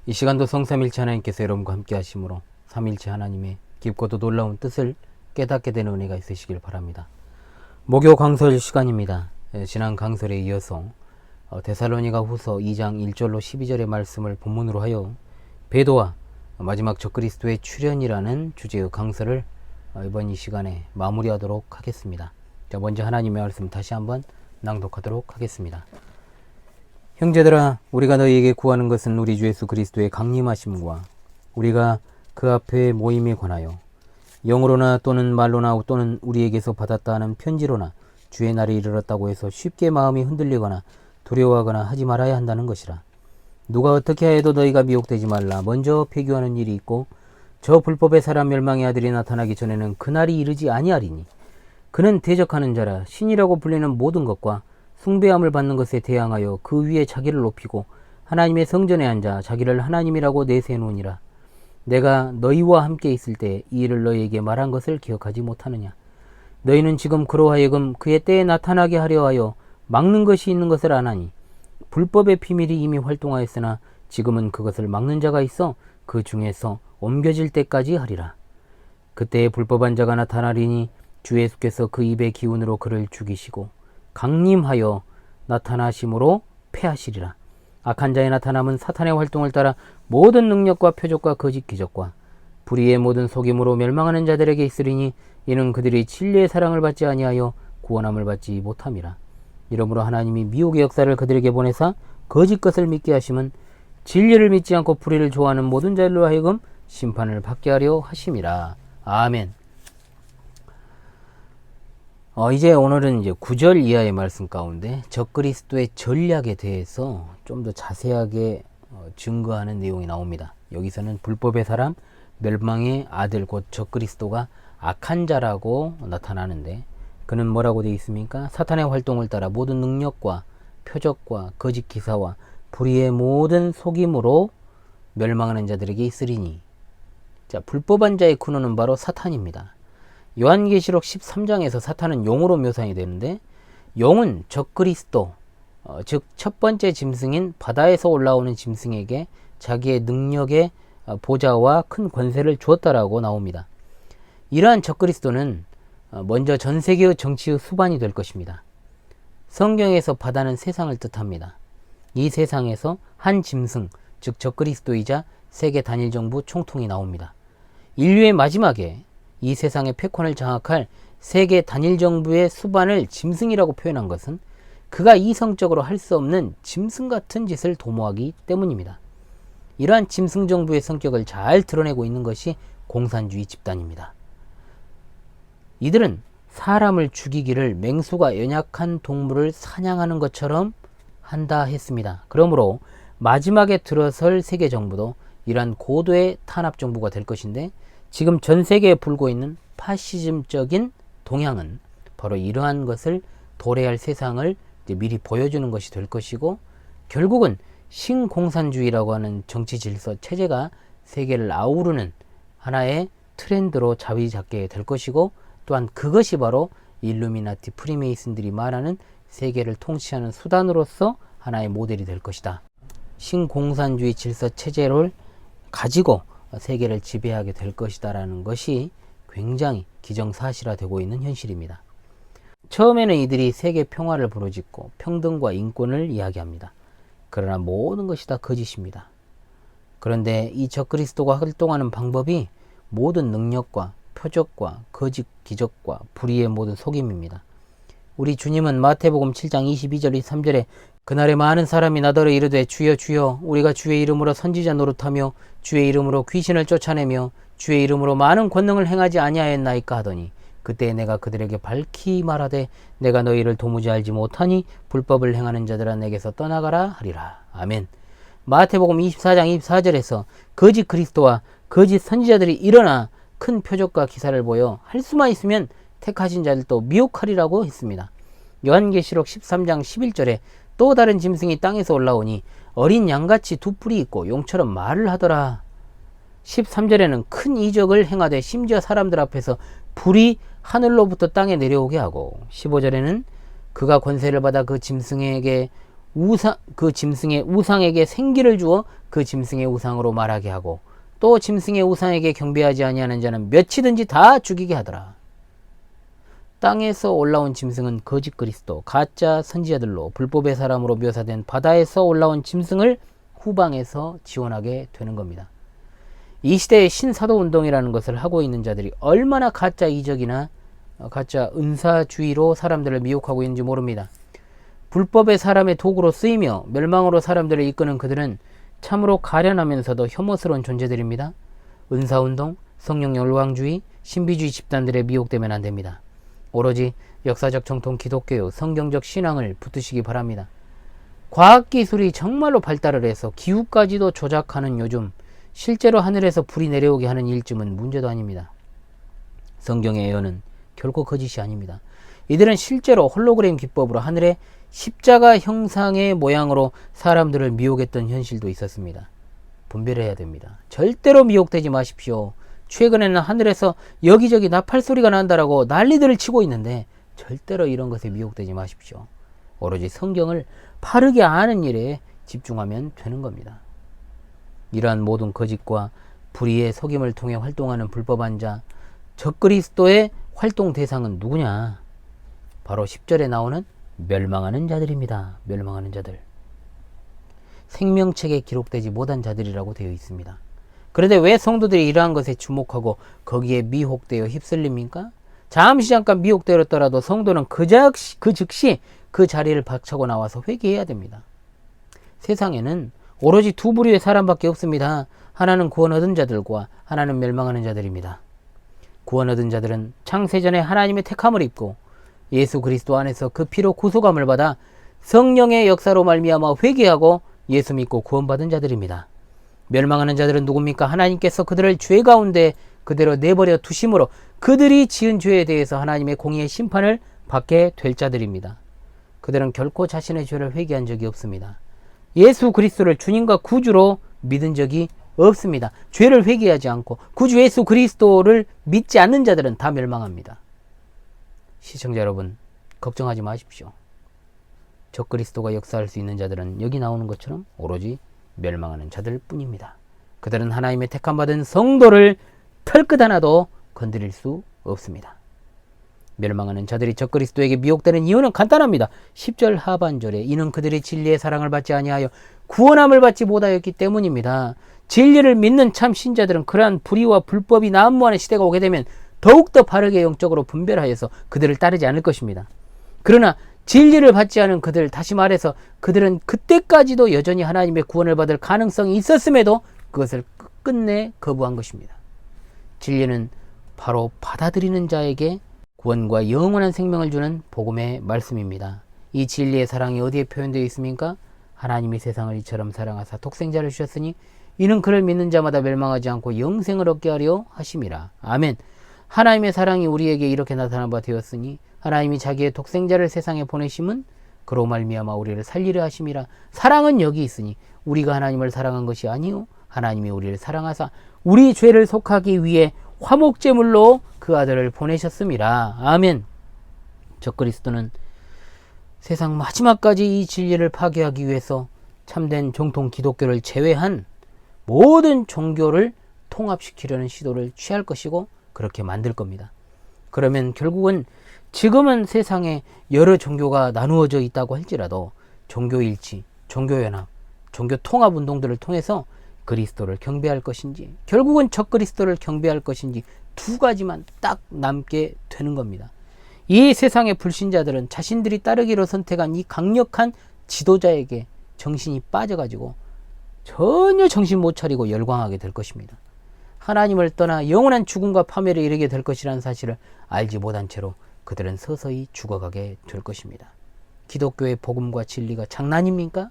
이 시간도 성삼일체 하나님께서 여러분과 함께 하심으로 삼일체 하나님의 깊고도 놀라운 뜻을 깨닫게 되는 은혜가 있으시길 바랍니다. 목요 강설 시간입니다. 지난 강설에 이어서 데살로니가 후서 2장 1절로 12절의 말씀을 본문으로 하여 베드와 마지막 적그리스도의 출현이라는 주제의 강설을 이번 이 시간에 마무리하도록 하겠습니다. 자, 먼저 하나님의 말씀 다시 한번 낭독하도록 하겠습니다. 형제들아, 우리가 너희에게 구하는 것은 우리 주 예수 그리스도의 강림하심과 우리가 그 앞에 모임에 관하여 영으로나 또는 말로나 또는 우리에게서 받았다 하는 편지로나 주의 날이 이르렀다고 해서 쉽게 마음이 흔들리거나 두려워하거나 하지 말아야 한다는 것이라. 누가 어떻게 하여도 너희가 미혹되지 말라. 먼저 폐교하는 일이 있고 저 불법의 사람 멸망의 아들이 나타나기 전에는 그날이 이르지 아니하리니 그는 대적하는 자라 신이라고 불리는 모든 것과 숭배함을 받는 것에 대항하여 그 위에 자기를 높이고 하나님의 성전에 앉아 자기를 하나님이라고 내세우느니라. 내가 너희와 함께 있을 때 이 일을 너희에게 말한 것을 기억하지 못하느냐. 너희는 지금 그로 하여금 그의 때에 나타나게 하려 하여 막는 것이 있는 것을 아나니 불법의 비밀이 이미 활동하였으나 지금은 그것을 막는 자가 있어 그 중에서 옮겨질 때까지 하리라. 그때에 불법한 자가 나타나리니 주 예수께서 그 입의 기운으로 그를 죽이시고 강림하여 나타나심으로 패하시리라. 악한 자의 나타남은 사탄의 활동을 따라 모든 능력과 표적과 거짓 기적과 불의의 모든 속임으로 멸망하는 자들에게 있으리니 이는 그들이 진리의 사랑을 받지 아니하여 구원함을 받지 못함이라. 이러므로 하나님이 미혹의 역사를 그들에게 보내사 거짓 것을 믿게 하심은 진리를 믿지 않고 불의를 좋아하는 모든 자들로 하여금 심판을 받게 하려 하심이라. 아멘. 이제 오늘은 이제 9절 이하의 말씀 가운데 적그리스도의 전략에 대해서 좀 더 자세하게 증거하는 내용이 나옵니다. 여기서는 불법의 사람, 멸망의 아들 곧 적그리스도가 악한 자라고 나타나는데 그는 뭐라고 되어 있습니까? 사탄의 활동을 따라 모든 능력과 표적과 거짓 기사와 불의의 모든 속임으로 멸망하는 자들에게 있으리니. 자, 불법한 자의 근원은 바로 사탄입니다. 요한계시록 13장에서 사탄은 용으로 묘사이 되는데 용은 적그리스도, 즉 첫 번째 짐승인 바다에서 올라오는 짐승에게 자기의 능력의 보좌와 큰 권세를 주었다라고 나옵니다. 이러한 적그리스도는 먼저 전 세계의 정치의 수반이 될 것입니다. 성경에서 바다는 세상을 뜻합니다. 이 세상에서 한 짐승, 즉 적그리스도이자 세계 단일 정부 총통이 나옵니다. 인류의 마지막에 이 세상의 패권을 장악할 세계 단일 정부의 수반을 짐승이라고 표현한 것은 그가 이성적으로 할 수 없는 짐승 같은 짓을 도모하기 때문입니다. 이러한 짐승 정부의 성격을 잘 드러내고 있는 것이 공산주의 집단입니다. 이들은 사람을 죽이기를 맹수가 연약한 동물을 사냥하는 것처럼 한다 했습니다. 그러므로 마지막에 들어설 세계 정부도 이러한 고도의 탄압 정부가 될 것인데 지금 전 세계에 불고 있는 파시즘적인 동향은 바로 이러한 것을 도래할 세상을 이제 미리 보여주는 것이 될 것이고 결국은 신공산주의라고 하는 정치 질서 체제가 세계를 아우르는 하나의 트렌드로 자리 잡게 될 것이고 또한 그것이 바로 일루미나티 프리메이슨들이 말하는 세계를 통치하는 수단으로서 하나의 모델이 될 것이다. 신공산주의 질서 체제를 가지고 세계를 지배하게 될 것이다 라는 것이 굉장히 기정사실화되고 있는 현실입니다. 처음에는 이들이 세계 평화를 부르짖고 평등과 인권을 이야기합니다. 그러나 모든 것이 다 거짓입니다. 그런데 이 적그리스도가 활동하는 방법이 모든 능력과 표적과 거짓 기적과 불의의 모든 속임입니다. 우리 주님은 마태복음 7장 22절 23절에 그날에 많은 사람이 나더러 이르되 주여 주여 우리가 주의 이름으로 선지자 노릇하며 주의 이름으로 귀신을 쫓아내며 주의 이름으로 많은 권능을 행하지 아니하였나이까 하더니 그때 내가 그들에게 밝히 말하되 내가 너희를 도무지 알지 못하니 불법을 행하는 자들아 내게서 떠나가라 하리라. 아멘. 마태복음 24장 24절에서 거짓 그리스도와 거짓 선지자들이 일어나 큰 표적과 기사를 보여 할 수만 있으면 택하신 자들도 미혹하리라고 했습니다. 요한계시록 13장 11절에 또 다른 짐승이 땅에서 올라오니 어린 양같이 두 뿔이 있고 용처럼 말을 하더라. 13절에는 큰 이적을 행하되 심지어 사람들 앞에서 불이 하늘로부터 땅에 내려오게 하고 15절에는 그가 권세를 받아 그 짐승에게 그 짐승의 우상에게 생기를 주어 그 짐승의 우상으로 말하게 하고 또 짐승의 우상에게 경배하지 아니하는 자는 몇이든지 다 죽이게 하더라. 땅에서 올라온 짐승은 거짓 그리스도, 가짜 선지자들로 불법의 사람으로 묘사된 바다에서 올라온 짐승을 후방에서 지원하게 되는 겁니다. 이 시대의 신사도운동이라는 것을 하고 있는 자들이 얼마나 가짜 이적이나 가짜 은사주의로 사람들을 미혹하고 있는지 모릅니다. 불법의 사람의 도구로 쓰이며 멸망으로 사람들을 이끄는 그들은 참으로 가련하면서도 혐오스러운 존재들입니다. 은사운동, 성령 열광주의, 신비주의 집단들에 미혹되면 안 됩니다. 오로지 역사적 정통 기독교의 성경적 신앙을 붙드시기 바랍니다. 과학기술이 정말로 발달을 해서 기후까지도 조작하는 요즘 실제로 하늘에서 불이 내려오게 하는 일쯤은 문제도 아닙니다. 성경의 예언은 결코 거짓이 아닙니다. 이들은 실제로 홀로그램 기법으로 하늘에 십자가 형상의 모양으로 사람들을 미혹했던 현실도 있었습니다. 분별해야 됩니다. 절대로 미혹되지 마십시오. 최근에는 하늘에서 여기저기 나팔 소리가 난다라고 난리들을 치고 있는데 절대로 이런 것에 미혹되지 마십시오. 오로지 성경을 바르게 아는 일에 집중하면 되는 겁니다. 이러한 모든 거짓과 불의의 속임을 통해 활동하는 불법한 자, 적그리스도의 활동 대상은 누구냐? 바로 10절에 나오는 멸망하는 자들입니다. 멸망하는 자들. 생명책에 기록되지 못한 자들이라고 되어 있습니다. 그런데 왜 성도들이 이러한 것에 주목하고 거기에 미혹되어 휩쓸립니까? 잠깐 미혹되었더라도 성도는 그 즉시 그 자리를 박차고 나와서 회개해야 됩니다. 세상에는 오로지 두 부류의 사람밖에 없습니다. 하나는 구원 얻은 자들과 하나는 멸망하는 자들입니다. 구원 얻은 자들은 창세전에 하나님의 택함을 입고 예수 그리스도 안에서 그 피로 구속함을 받아 성령의 역사로 말미암아 회개하고 예수 믿고 구원받은 자들입니다. 멸망하는 자들은 누굽니까? 하나님께서 그들을 죄 가운데 그대로 내버려 두심으로 그들이 지은 죄에 대해서 하나님의 공의의 심판을 받게 될 자들입니다. 그들은 결코 자신의 죄를 회개한 적이 없습니다. 예수 그리스도를 주님과 구주로 믿은 적이 없습니다. 죄를 회개하지 않고 구주 예수 그리스도를 믿지 않는 자들은 다 멸망합니다. 시청자 여러분, 걱정하지 마십시오. 적그리스도가 역사할 수 있는 자들은 여기 나오는 것처럼 오로지 멸망하는 자들 뿐입니다. 그들은 하나님의 택함받은 성도를 털끝 하나도 건드릴 수 없습니다. 멸망하는 자들이 적그리스도에게 미혹되는 이유는 간단합니다. 10절 하반절에 이는 그들이 진리의 사랑을 받지 아니하여 구원함을 받지 못하였기 때문입니다. 진리를 믿는 참 신자들은 그러한 불의와 불법이 난무하는 시대가 오게 되면 더욱더 바르게 영적으로 분별하여서 그들을 따르지 않을 것입니다. 그러나 진리를 받지 않은 그들, 다시 말해서 그들은 그때까지도 여전히 하나님의 구원을 받을 가능성이 있었음에도 그것을 끝내 거부한 것입니다. 진리는 바로 받아들이는 자에게 구원과 영원한 생명을 주는 복음의 말씀입니다. 이 진리의 사랑이 어디에 표현되어 있습니까? 하나님이 세상을 이처럼 사랑하사 독생자를 주셨으니 이는 그를 믿는 자마다 멸망하지 않고 영생을 얻게 하려 하심이라. 아멘. 하나님의 사랑이 우리에게 이렇게 나타난 바 되었으니 하나님이 자기의 독생자를 세상에 보내심은 그로 말미암아 우리를 살리려 하심이라. 사랑은 여기 있으니 우리가 하나님을 사랑한 것이 아니요 하나님이 우리를 사랑하사 우리 죄를 속하기 위해 화목제물로 그 아들을 보내셨음이라. 아멘. 적그리스도는 세상 마지막까지 이 진리를 파괴하기 위해서 참된 정통 기독교를 제외한 모든 종교를 통합시키려는 시도를 취할 것이고 그렇게 만들 겁니다. 그러면 결국은 지금은 세상에 여러 종교가 나누어져 있다고 할지라도 종교일치, 종교연합, 종교통합 운동들을 통해서 그리스도를 경배할 것인지 결국은 적그리스도를 경배할 것인지 두 가지만 딱 남게 되는 겁니다. 이 세상의 불신자들은 자신들이 따르기로 선택한 이 강력한 지도자에게 정신이 빠져가지고 전혀 정신 못 차리고 열광하게 될 것입니다. 하나님을 떠나 영원한 죽음과 파멸에 이르게 될 것이라는 사실을 알지 못한 채로 그들은 서서히 죽어가게 될 것입니다. 기독교의 복음과 진리가 장난입니까?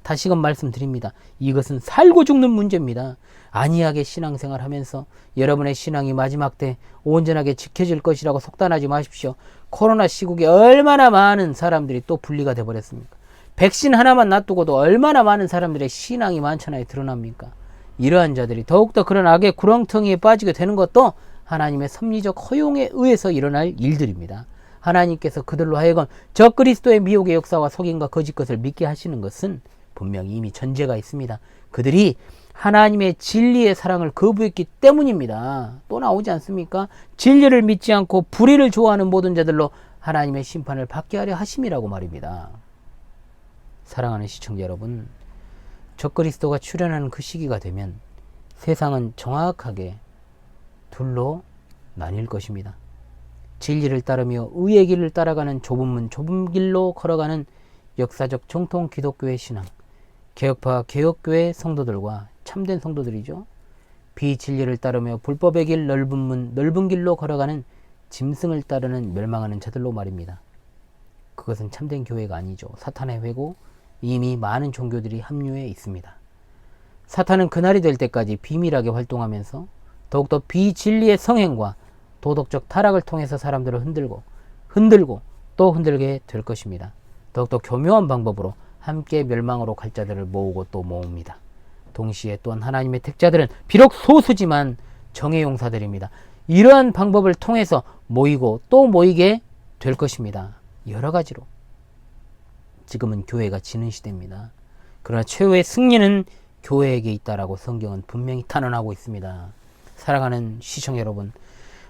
다시금 말씀드립니다. 이것은 살고 죽는 문제입니다. 안이하게 신앙생활 하면서 여러분의 신앙이 마지막 때 온전하게 지켜질 것이라고 속단하지 마십시오. 코로나 시국에 얼마나 많은 사람들이 또 분리가 되어버렸습니까? 백신 하나만 놔두고도 얼마나 많은 사람들의 신앙이 만천하에 드러납니까? 이러한 자들이 더욱더 그런 악의 구렁텅이에 빠지게 되는 것도 하나님의 섭리적 허용에 의해서 일어날 일들입니다. 하나님께서 그들로 하여금 저 그리스도의 미혹의 역사와 속임과 거짓 것을 믿게 하시는 것은 분명히 이미 전제가 있습니다. 그들이 하나님의 진리의 사랑을 거부했기 때문입니다. 또 나오지 않습니까? 진리를 믿지 않고 불의를 좋아하는 모든 자들로 하나님의 심판을 받게 하려 하심이라고 말입니다. 사랑하는 시청자 여러분, 적그리스도가 출현하는 그 시기가 되면 세상은 정확하게 둘로 나뉠 것입니다. 진리를 따르며 의의 길을 따라가는 좁은 문 좁은 길로 걸어가는 역사적 정통 기독교의 신앙, 개혁파 개혁교회 성도들과 참된 성도들이죠. 비진리를 따르며 불법의 길 넓은 문 넓은 길로 걸어가는 짐승을 따르는 멸망하는 자들로 말입니다. 그것은 참된 교회가 아니죠. 사탄의 회고 이미 많은 종교들이 합류해 있습니다. 사탄은 그날이 될 때까지 비밀하게 활동하면서 더욱더 비진리의 성행과 도덕적 타락을 통해서 사람들을 흔들고 또 흔들게 될 것입니다. 더욱더 교묘한 방법으로 함께 멸망으로 갈 자들을 모으고 또 모읍니다. 동시에 또한 하나님의 택자들은 비록 소수지만 정의 용사들입니다. 이러한 방법을 통해서 모이고 또 모이게 될 것입니다. 여러 가지로. 지금은 교회가 지는 시대입니다. 그러나 최후의 승리는 교회에게 있다라고 성경은 분명히 탄원하고 있습니다. 사랑하는 시청 여러분,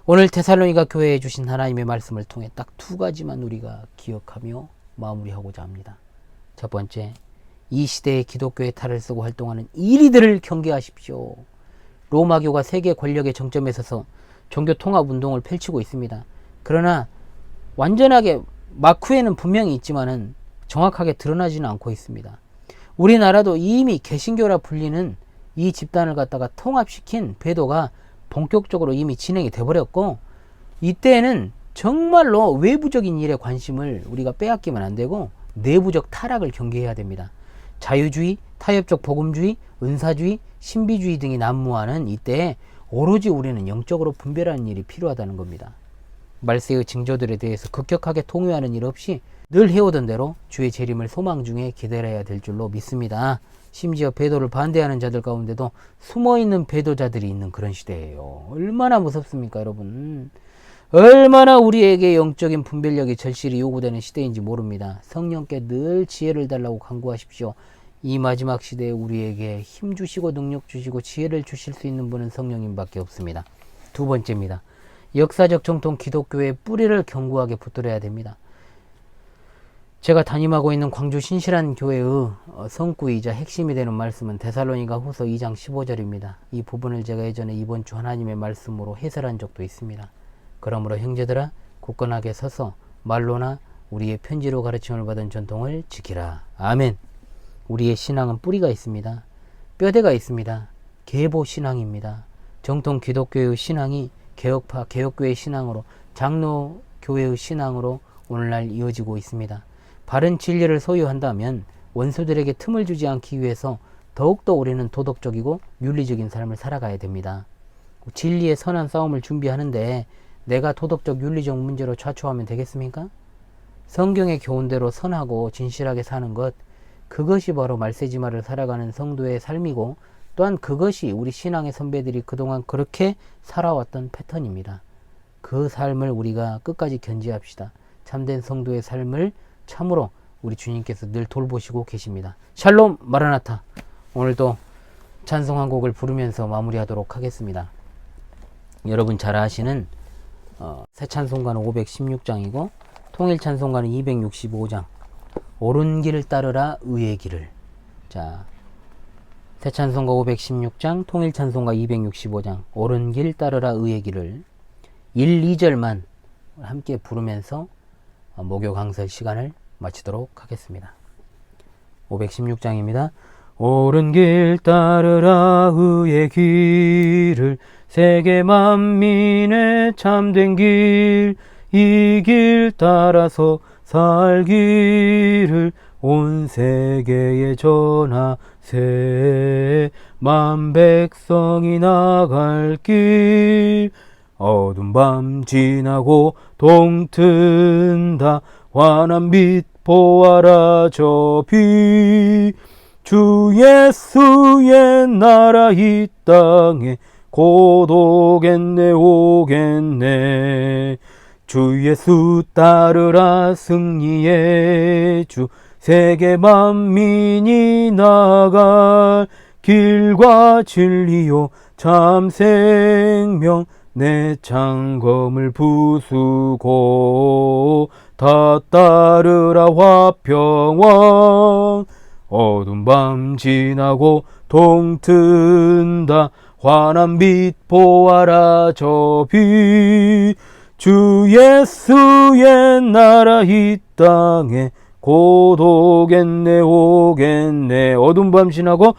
오늘 데살로니가 교회에 주신 하나님의 말씀을 통해 딱 두 가지만 우리가 기억하며 마무리하고자 합니다. 첫 번째, 이 시대의 기독교의 탈을 쓰고 활동하는 이리들을 경계하십시오. 로마교가 세계 권력의 정점에 서서 종교 통합 운동을 펼치고 있습니다. 그러나 완전하게 마쿠에는 분명히 있지만은 정확하게 드러나지는 않고 있습니다. 우리나라도 이미 개신교라 불리는 이 집단을 갖다가 통합시킨 배도가 본격적으로 이미 진행이 돼버렸고, 이때에는 정말로 외부적인 일에 관심을 우리가 빼앗기면 안 되고 내부적 타락을 경계해야 됩니다. 자유주의, 타협적 복음주의, 은사주의, 신비주의 등이 난무하는 이때에 오로지 우리는 영적으로 분별하는 일이 필요하다는 겁니다. 말세의 징조들에 대해서 급격하게 통회하는 일 없이 늘 해오던 대로 주의 재림을 소망 중에 기다려야 될 줄로 믿습니다. 심지어 배도를 반대하는 자들 가운데도 숨어있는 배도자들이 있는 그런 시대예요. 얼마나 무섭습니까, 여러분? 얼마나 우리에게 영적인 분별력이 절실히 요구되는 시대인지 모릅니다. 성령께 늘 지혜를 달라고 간구하십시오. 이 마지막 시대에 우리에게 힘 주시고 능력 주시고 지혜를 주실 수 있는 분은 성령님 밖에 없습니다. 두 번째입니다. 역사적 정통 기독교의 뿌리를 견고하게 붙들어야 됩니다. 제가 담임하고 있는 광주 신실한 교회의 성구이자 핵심이 되는 말씀은 데살로니가 후서 2장 15절입니다. 이 부분을 제가 예전에 이번 주 하나님의 말씀으로 해설한 적도 있습니다. 그러므로 형제들아, 굳건하게 서서 말로나 우리의 편지로 가르침을 받은 전통을 지키라. 아멘. 우리의 신앙은 뿌리가 있습니다. 뼈대가 있습니다. 계보 신앙입니다. 정통 기독교의 신앙이 개혁파 개혁교의 신앙으로, 장로교회의 신앙으로 오늘날 이어지고 있습니다. 바른 진리를 소유한다면 원수들에게 틈을 주지 않기 위해서 더욱더 우리는 도덕적이고 윤리적인 삶을 살아가야 됩니다. 진리의 선한 싸움을 준비하는데 내가 도덕적 윤리적 문제로 좌초하면 되겠습니까? 성경의 교훈대로 선하고 진실하게 사는 것, 그것이 바로 말세지마를 살아가는 성도의 삶이고, 또한 그것이 우리 신앙의 선배들이 그동안 그렇게 살아왔던 패턴입니다. 그 삶을 우리가 끝까지 견지합시다. 참된 성도의 삶을 참으로 우리 주님께서 늘 돌보시고 계십니다. 샬롬 마라나타. 오늘도 찬송 한 곡을 부르면서 마무리하도록 하겠습니다. 여러분 잘 아시는 새 찬송가는 516장이고 통일 찬송가는 265장. 옳은 길을 따르라 의의 길을. 자, 새 찬송가 516장, 통일 찬송가 265장. 옳은 길 따르라 의의 길을 1, 2절만 함께 부르면서 목요 강설 시간을 마치도록 하겠습니다. 516장입니다. 옳은 길 따르라 의의 길을, 세계 만민의 참된 길, 이 길 따라서 살기를 온 세계에 전하세. 만 백성이 나갈 길, 어두운 밤 지나고 동튼다. 환한 빛 보아라 저 빛. 주 예수의 나라 이 땅에 곧 오겠네 오겠네. 주 예수 따르라 승리의 주 세계 만민이 나갈 길과 진리요 참 생명 내 창검을 부수고 다 따르라 화평왕 어두운 밤 지나고 동튼다 환한 빛 보아라 저 빛 주 예수의 나라 이 땅에 곧 오겠네 오겠네 어두운 밤 지나고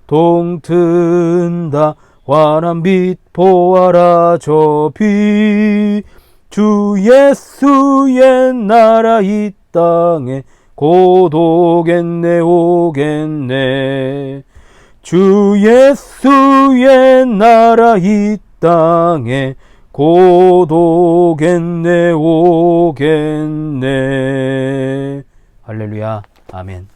동튼다 환한 빛 보아라 저 빛 주 예수의 나라 이 땅에 곧 오겠네 오겠네 주 예수의 나라 이 땅에 곧 오겠네 오겠네 할렐루야 아멘.